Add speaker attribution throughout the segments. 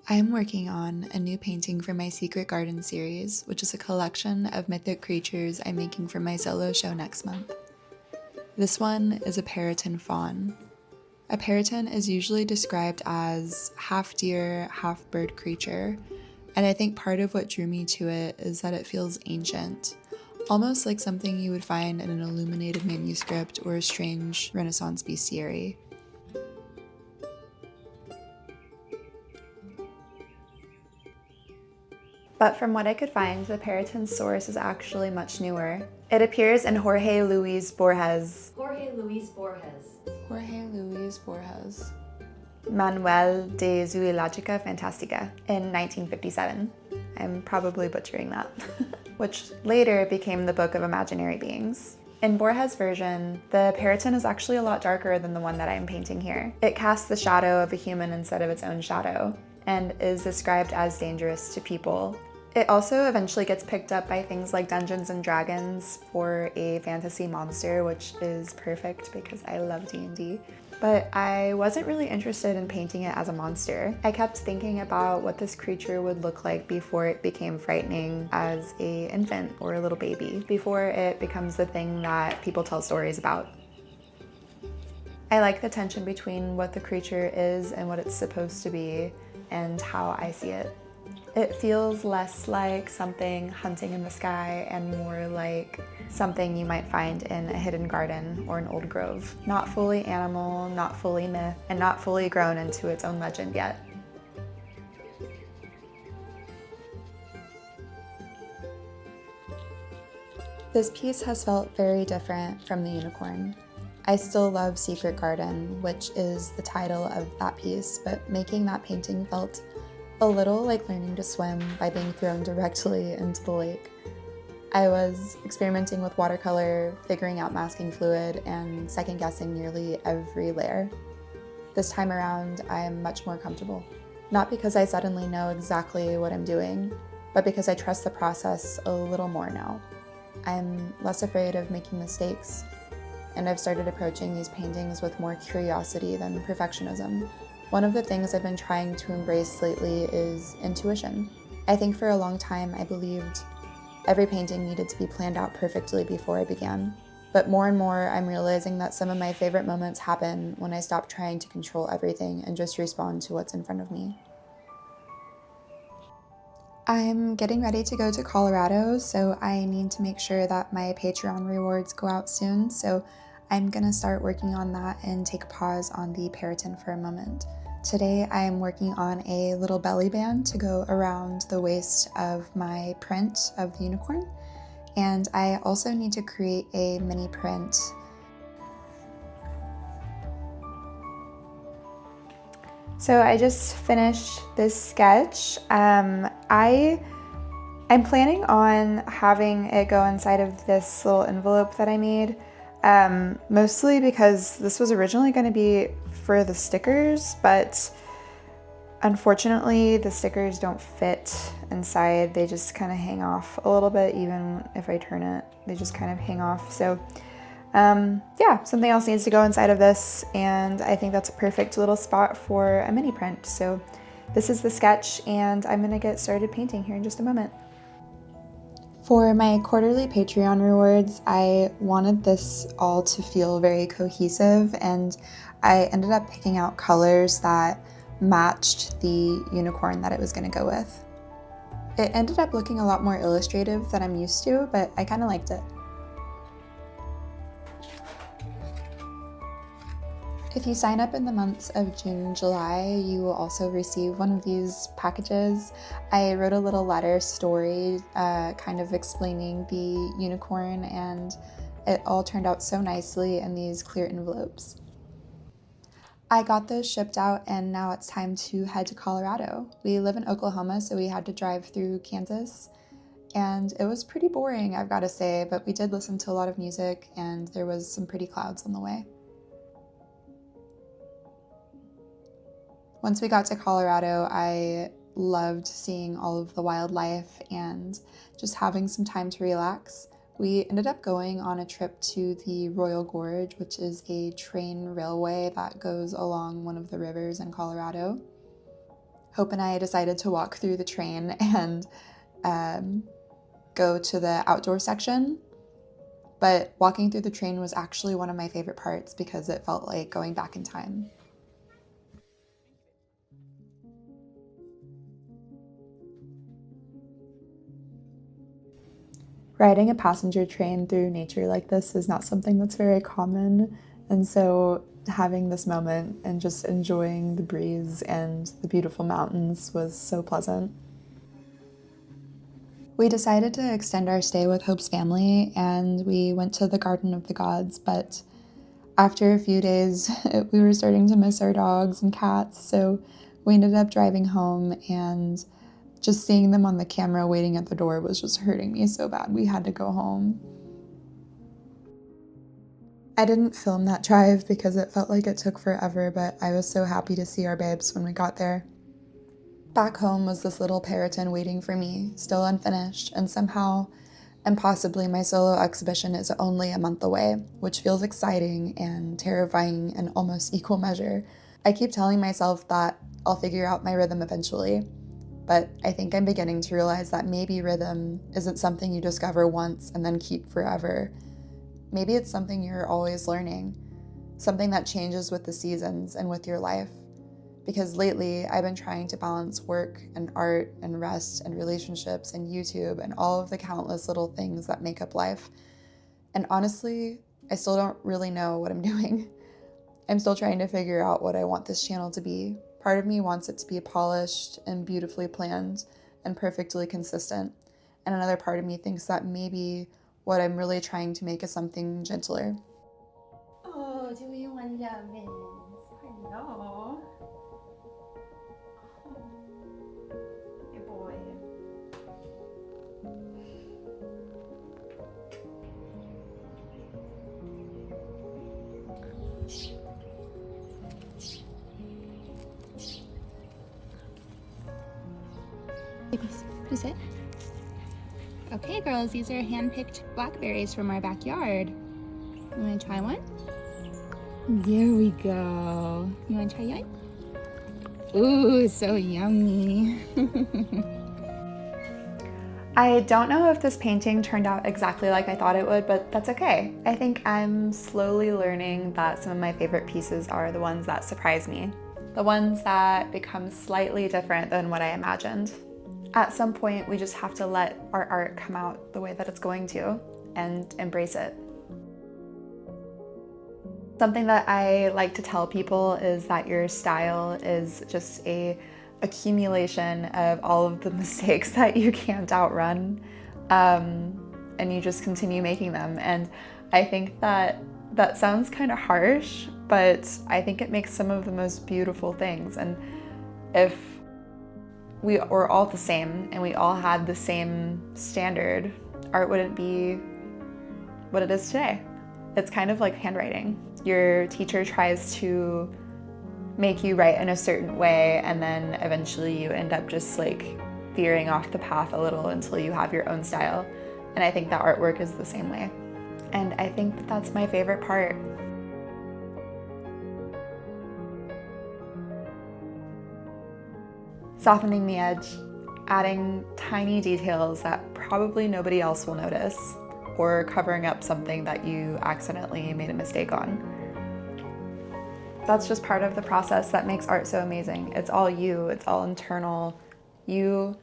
Speaker 1: I am working on a new painting for my Secret Garden series, which is a collection of mythic creatures I'm making for my solo show next month. This one is a Peryton faun. A Peryton is usually described as half deer, half bird creature, and I think part of what drew me to it is that it feels ancient, almost like something you would find in an illuminated manuscript or a strange Renaissance bestiary. But from what I could find, the Peryton's source is actually much newer. It appears in Jorge Luis Borges' Manual de Zoologica Fantastica in 1957. I'm probably butchering that. Which later became the Book of Imaginary Beings. In Borges' version, the Peryton is actually a lot darker than the one that I'm painting here. It casts the shadow of a human instead of its own shadow, and is described as dangerous to people. It also eventually gets picked up by things like Dungeons and Dragons for a fantasy monster, which is perfect because I love D&D. But I wasn't really interested in painting it as a monster. I kept thinking about what this creature would look like before it became frightening as an infant or a little baby, before it becomes the thing that people tell stories about. I like the tension between what the creature is and what it's supposed to be and how I see it. It feels less like something hunting in the sky and more like something you might find in a hidden garden or an old grove. Not fully animal, not fully myth, and not fully grown into its own legend yet. This piece has felt very different from the unicorn. I still love Secret Garden, which is the title of that piece, but making that painting felt a little like learning to swim by being thrown directly into the lake. I was experimenting with watercolor, figuring out masking fluid, and second-guessing nearly every layer. This time around, I'm much more comfortable. Not because I suddenly know exactly what I'm doing, but because I trust the process a little more now. I'm less afraid of making mistakes, and I've started approaching these paintings with more curiosity than perfectionism. One of the things I've been trying to embrace lately is intuition. I think for a long time I believed every painting needed to be planned out perfectly before I began. But more and more I'm realizing that some of my favorite moments happen when I stop trying to control everything and just respond to what's in front of me. I'm getting ready to go to Colorado, so I need to make sure that my Patreon rewards go out soon, so I'm gonna start working on that and take a pause on the Peryton for a moment. Today I'm working on a little belly band to go around the waist of my print of the unicorn, and I also need to create a mini print. So I just finished this sketch. I'm planning on having it go inside of this little envelope that I made, mostly because this was originally going to be for the stickers, but unfortunately the stickers don't fit inside. They just kind of hang off a little bit. Even if I turn it, they just kind of hang off. So yeah, something else needs to go inside of this, and I think that's a perfect little spot for a mini print. So this is the sketch, and I'm gonna get started painting here in just a moment. For my quarterly Patreon rewards, I wanted this all to feel very cohesive, and I ended up picking out colors that matched the unicorn that it was going to go with. It ended up looking a lot more illustrative than I'm used to, but I kind of liked it. If you sign up in the months of June and July, you will also receive one of these packages. I wrote a little letter story kind of explaining the unicorn, and it all turned out so nicely in these clear envelopes. I got those shipped out, and now it's time to head to Colorado. We live in Oklahoma, so we had to drive through Kansas, and it was pretty boring, I've got to say, but we did listen to a lot of music, and there was some pretty clouds on the way. Once we got to Colorado, I loved seeing all of the wildlife and just having some time to relax. We ended up going on a trip to the Royal Gorge, which is a train railway that goes along one of the rivers in Colorado. Hope and I decided to walk through the train and go to the outdoor section. But walking through the train was actually one of my favorite parts because it felt like going back in time. Riding a passenger train through nature like this is not something that's very common, and so having this moment and just enjoying the breeze and the beautiful mountains was so pleasant. We decided to extend our stay with Hope's family, and we went to the Garden of the Gods, but after a few days, we were starting to miss our dogs and cats, so we ended up driving home, and just seeing them on the camera waiting at the door was just hurting me so bad. We had to go home. I didn't film that drive because it felt like it took forever, but I was so happy to see our babes when we got there. Back home was this little Peryton waiting for me, still unfinished, and somehow, and possibly my solo exhibition is only a month away, which feels exciting and terrifying in almost equal measure. I keep telling myself that I'll figure out my rhythm eventually, but I think I'm beginning to realize that maybe rhythm isn't something you discover once and then keep forever. Maybe it's something you're always learning, something that changes with the seasons and with your life. Because lately, I've been trying to balance work and art and rest and relationships and YouTube and all of the countless little things that make up life. And honestly, I still don't really know what I'm doing. I'm still trying to figure out what I want this channel to be. Part of me wants it to be polished and beautifully planned and perfectly consistent. And another part of me thinks that maybe what I'm really trying to make is something gentler.
Speaker 2: Oh, do we want lemons? Hello. Hey boy.
Speaker 3: Who's it? Okay, girls, these are hand-picked blackberries from our backyard. You want to try one? There we go. You want to try one? Ooh, so yummy.
Speaker 1: I don't know if this painting turned out exactly like I thought it would, but that's okay. I think I'm slowly learning that some of my favorite pieces are the ones that surprise me, the ones that become slightly different than what I imagined. At some point, we just have to let our art come out the way that it's going to and embrace it. Something that I like to tell people is that your style is just a accumulation of all of the mistakes that you can't outrun, and you just continue making them. And I think that that sounds kind of harsh, but I think it makes some of the most beautiful things. And if we were all the same and we all had the same standard, art wouldn't be what it is today. It's kind of like handwriting. Your teacher tries to make you write in a certain way, and then eventually you end up just like veering off the path a little until you have your own style. And I think that artwork is the same way. And I think that that's my favorite part. Softening the edge, adding tiny details that probably nobody else will notice, or covering up something that you accidentally made a mistake on. That's just part of the process that makes art so amazing. It's all you, it's all internal. You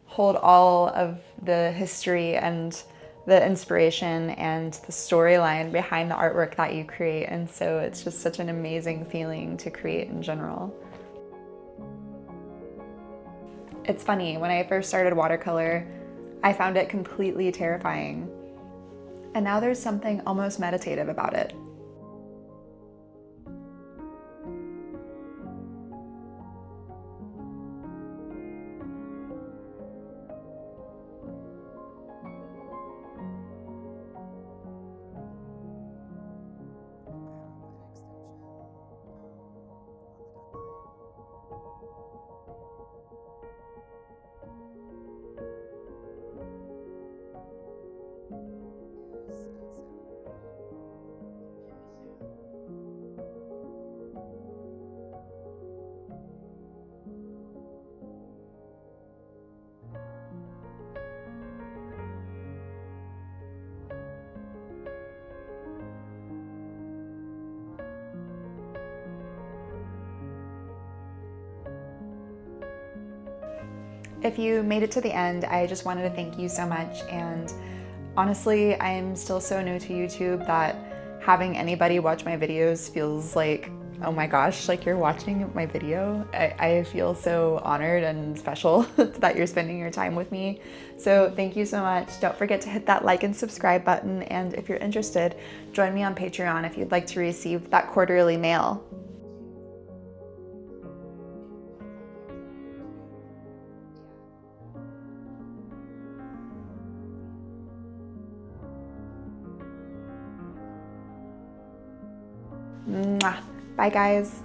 Speaker 1: hold all of the history and the inspiration and the storyline behind the artwork that you create, and so it's just such an amazing feeling to create in general. It's funny, when I first started watercolor, I found it completely terrifying. And now there's something almost meditative about it. If you made it to the end, I just wanted to thank you so much. And honestly, I'm still so new to YouTube that having anybody watch my videos feels like, oh my gosh, like you're watching my video. I feel so honored and special that you're spending your time with me. So thank you so much. Don't forget to hit that like and subscribe button. And if you're interested, join me on Patreon if you'd like to receive that quarterly mail. Mwah. Bye guys.